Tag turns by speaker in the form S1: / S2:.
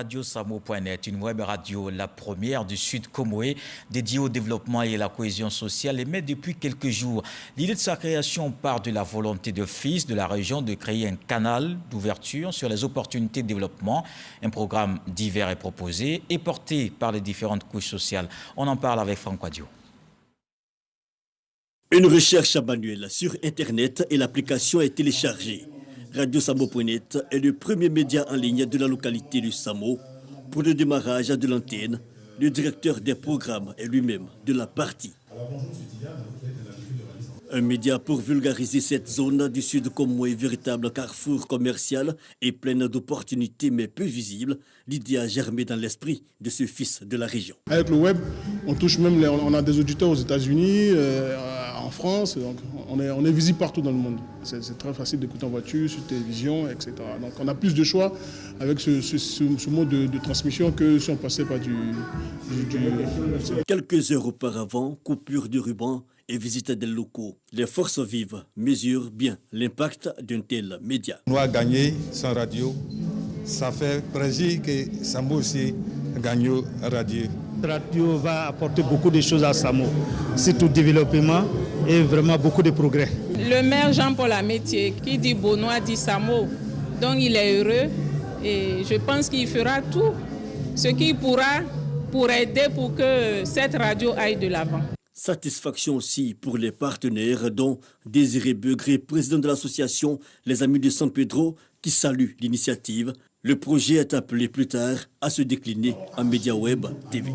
S1: radiosamo.net, une web radio, la première du Sud Comoé, dédiée au développement et à la cohésion sociale, émet depuis quelques jours. L'idée de sa création part de la volonté de FIS de la région de créer un canal d'ouverture sur les opportunités de développement. Un programme divers est proposé et porté par les différentes couches sociales. On en parle avec Franck Wadio.
S2: Une recherche manuelle sur Internet et l'application est téléchargée. Radiosamo.net est le premier média en ligne de la localité du Samo. Pour le démarrage de l'antenne, le directeur des programmes est lui-même de la partie. Un média pour vulgariser cette zone du Sud Comoé, véritable carrefour commercial et pleine d'opportunités mais peu visible. L'idée a germé dans l'esprit de ce fils de la région.
S3: Avec le web, on touche même, on a des auditeurs aux États-Unis, en France, donc on est visible partout dans le monde. C'est très facile d'écouter en voiture, sur télévision, etc. Donc on a plus de choix avec ce mode de transmission que si on passait par du...
S2: Quelques heures auparavant, coupure de ruban et visite des locaux. Les forces vives mesurent bien l'impact d'un tel média.
S4: On a gagné sans radio. Ça fait plaisir que Samo aussi gagne radio.
S5: La radio va apporter beaucoup de choses à Samo, surtout développement et vraiment beaucoup de progrès.
S6: Le maire Jean-Paul Amétier qui dit Benoît dit Samo, donc il est heureux et je pense qu'il fera tout ce qu'il pourra pour aider pour que cette radio aille de l'avant.
S2: Satisfaction aussi pour les partenaires, dont Désiré Begré, président de l'association Les Amis de San Pedro, qui salue l'initiative. Le projet est appelé plus tard à se décliner en média web TV.